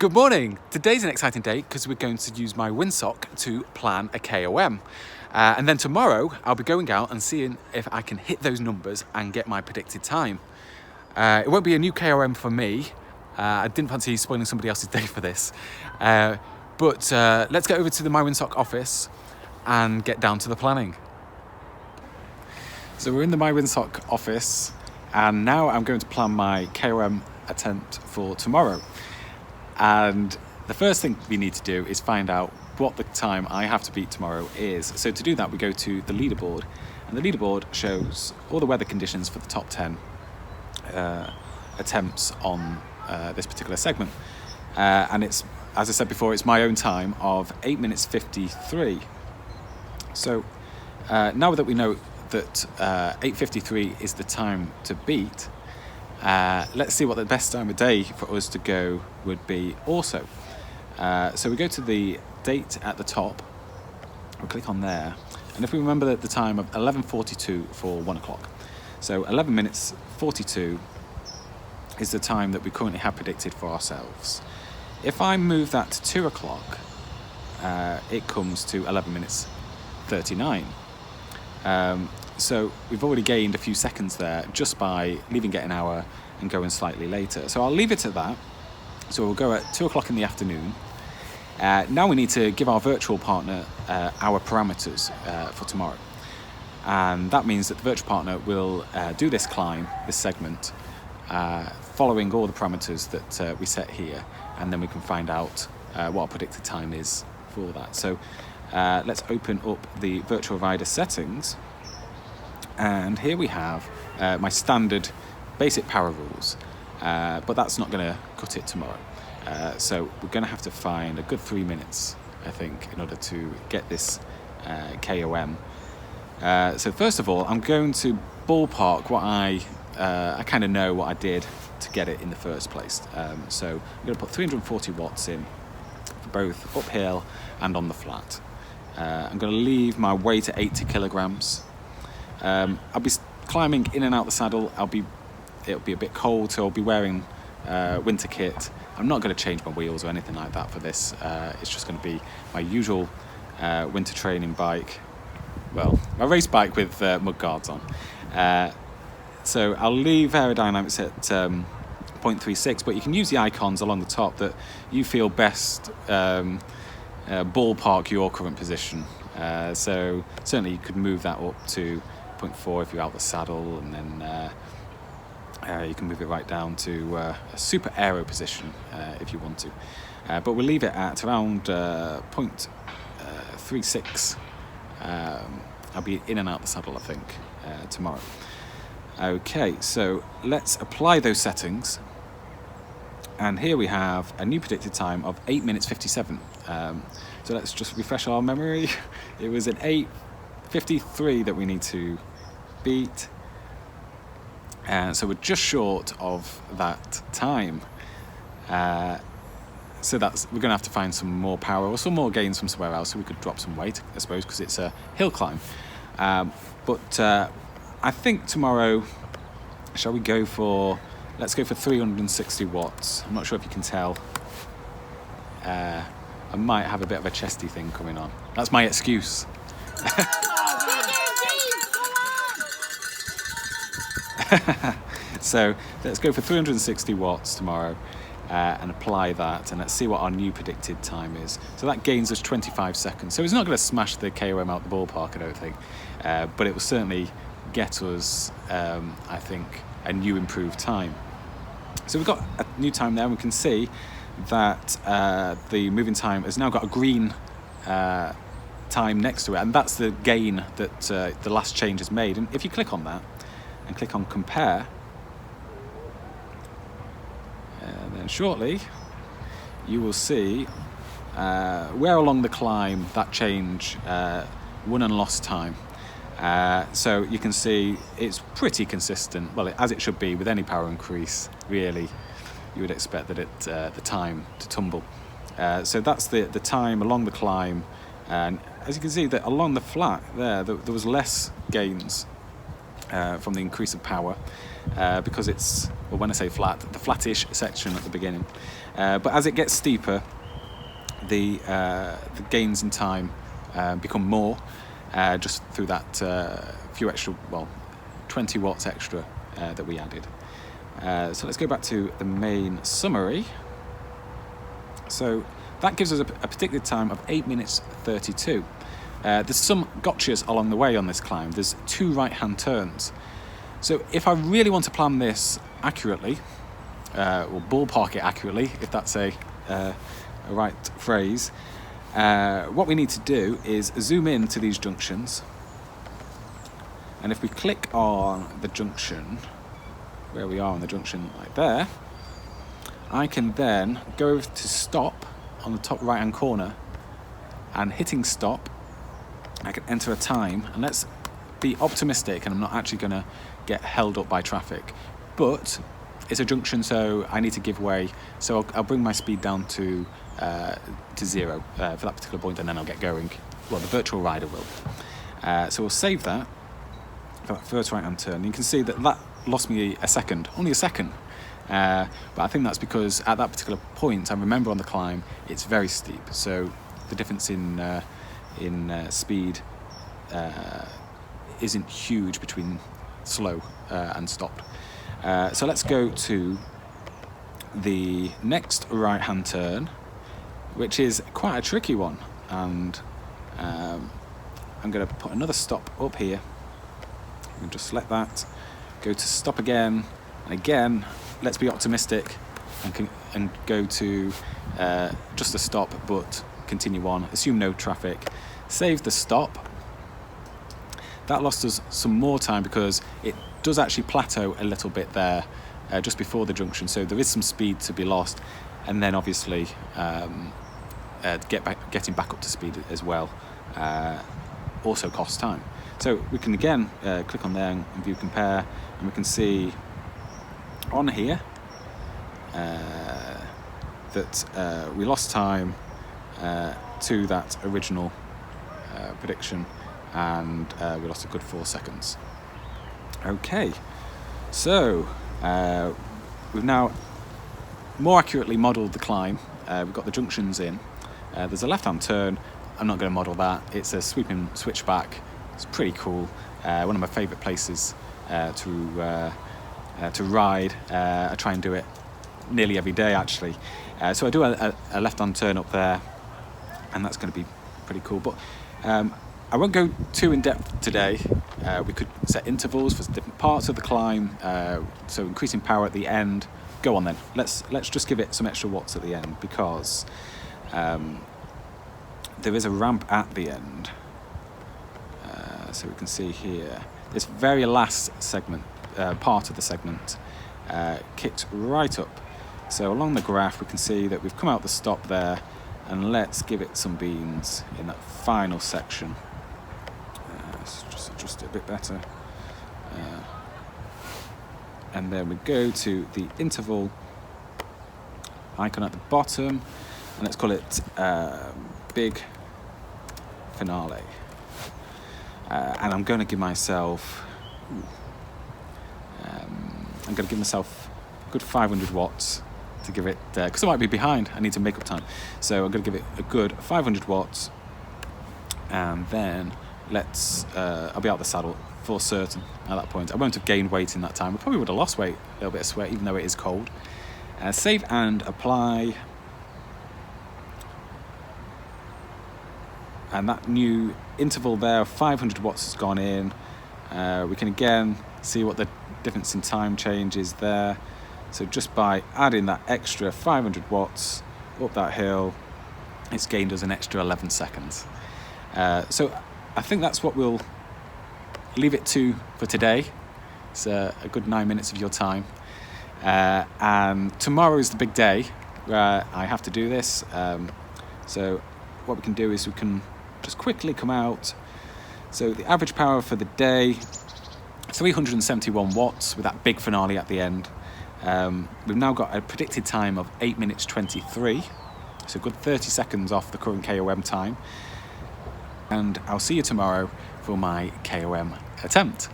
Good morning. Today's an exciting day because we're going to use myWindsock to plan a KOM. And then tomorrow I'll be going out and seeing if I can hit those numbers and get my predicted time. It won't be a new KOM for me. I didn't fancy spoiling somebody else's day for this. But let's get over to the myWindsock office and get down to the planning. So we're in the myWindsock office and now I'm going to plan my KOM attempt for tomorrow. And the first thing we need to do is find out what the time I have to beat tomorrow is. So to do that, we go to the leaderboard, and the leaderboard shows all the weather conditions for the top 10 attempts on this particular segment. And it's, as I said before, it's my own time of 8 minutes 53. So now that we know that 8:53 is the time to beat, let's see what the best time of day for us to go would be also. So we go to the date at the top, we'll click on there, and if we remember the time of 11:42 for 1 o'clock, so 11 minutes 42 is the time that we currently have predicted for ourselves. If I move that to 2 o'clock, it comes to 11 minutes 39. So we've already gained a few seconds there just by leaving it an hour and going slightly later. So I'll leave it at that. So we'll go at 2 o'clock in the afternoon. Now we need to give our virtual partner our parameters for tomorrow. And that means that the virtual partner will do this climb, this segment, following all the parameters that we set here. And then we can find out what our predicted time is for that. So let's open up the virtual rider settings. And here we have my standard basic power rules, but that's not going to cut it tomorrow. So we're going to have to find a good 3 minutes, I think, in order to get this KOM. So first of all, I'm going to ballpark what I kind of know what I did to get it in the first place. So I'm going to put 340 watts in for both uphill and on the flat. I'm going to leave my weight at 80 kilograms. I'll be climbing in and out the saddle. It'll be a bit cold, so I'll be wearing winter kit. I'm not going to change my wheels or anything like that for this. It's just going to be my usual winter training bike. Well, my race bike with mud guards on. So I'll leave aerodynamics at 0.36, but you can use the icons along the top that you feel best ballpark your current position. So certainly you could move that up to 0.4 if you're out the saddle, and then you can move it right down to a super aero position if you want to. But we'll leave it at around 0.36. I'll be in and out the saddle, I think, tomorrow. Okay, so let's apply those settings. And here we have a new predicted time of 8 minutes 57. So let's just refresh our memory. It was an 8:53 that we need to beat. And so we're just short of that time. So we're going to have to find some more power or some more gains from somewhere else, so we could drop some weight, I suppose, because it's a hill climb. But I think tomorrow, shall we go for... Let's go for 360 watts. I'm not sure if you can tell. I might have a bit of a chesty thing coming on. That's my excuse. So let's go for 360 watts tomorrow and apply that, and let's see what our new predicted time is. So that gains us 25 seconds. So it's not going to smash the KOM out the ballpark, I don't think, but it will certainly get us, I think, a new improved time. So we've got a new time there, and we can see that the moving time has now got a green time next to it, and that's the gain that the last change has made. And if you click on that and click on compare, and then shortly you will see where along the climb that change won and lost time. So you can see it's pretty consistent, well, as it should be with any power increase, really. You would expect that the time to tumble. So that's the time along the climb, and as you can see that along the flat there was less gains from the increase of power because it's, well, when I say flat, the flattish section at the beginning. But as it gets steeper, the gains in time become more, just through that few extra, 20 watts extra that we added. So let's go back to the main summary. So that gives us a predicted time of 8 minutes 32. There's some gotchas along the way on this climb. There's 2 right-hand turns. So if I really want to plan this accurately, or ballpark it accurately, if that's a right phrase, what we need to do is zoom in to these junctions. And if we click on the junction, where we are on the junction like there, I can then go over to stop on the top right-hand corner, and hitting stop, I can enter a time, and let's be optimistic, and I'm not actually going to get held up by traffic. But it's a junction, so I need to give way. So I'll bring my speed down to 0 for that particular point, and then I'll get going. Well, the virtual rider will. So we'll save that for that first right-hand turn. You can see that lost me a second, only a second. But I think that's because at that particular point, I remember on the climb, it's very steep. So the difference in speed isn't huge between slow and stopped. So let's go to the next right-hand turn, which is quite a tricky one. And I'm going to put another stop up here. And just let that go to stop again. And again, let's be optimistic and go to just a stop, but continue on. Assume no traffic. Save the stop. That lost us some more time because it does actually plateau a little bit there just before the junction. So there is some speed to be lost. And then obviously getting back up to speed as well also costs time. So we can again click on there and view compare, and we can see on here that we lost time to that original prediction, and we lost a good 4 seconds. Okay, so we've now more accurately modelled the climb. We've got the junctions in. There's a left-hand turn. I'm not going to model that. It's a sweeping switchback. It's pretty cool. One of my favourite places to ride. I try and do it nearly every day, actually. So I do a left-hand turn up there, and that's going to be pretty cool. But I won't go too in-depth today. We could set intervals for different parts of the climb, so increasing power at the end. Go on then. Let's just give it some extra watts at the end, because there is a ramp at the end. So we can see here, this very last segment, part of the segment, kicks right up. So along the graph, we can see that we've come out the stop there, and let's give it some beans in that final section. Let's just adjust it a bit better. And then we go to the interval icon at the bottom, and let's call it big finale. And I'm going to give myself a good 500 watts to give it, because I might be behind. I need to make up time, so I'm going to give it a good 500 watts, and then I'll be out the saddle for certain at that point. I won't have gained weight in that time. I probably would have lost weight, a little bit of sweat, even though it is cold. Save and apply. And that new interval there of 500 watts has gone in. We can again see what the difference in time change is there. So just by adding that extra 500 watts up that hill, it's gained us an extra 11 seconds. So I think that's what we'll leave it to for today. It's a good 9 minutes of your time. And tomorrow is the big day where I have to do this. So what we can do is we can just quickly come out. So the average power for the day, 371 watts with that big finale at the end. We've now got a predicted time of 8 minutes 23, so a good 30 seconds off the current KOM time. And I'll see you tomorrow for my KOM attempt.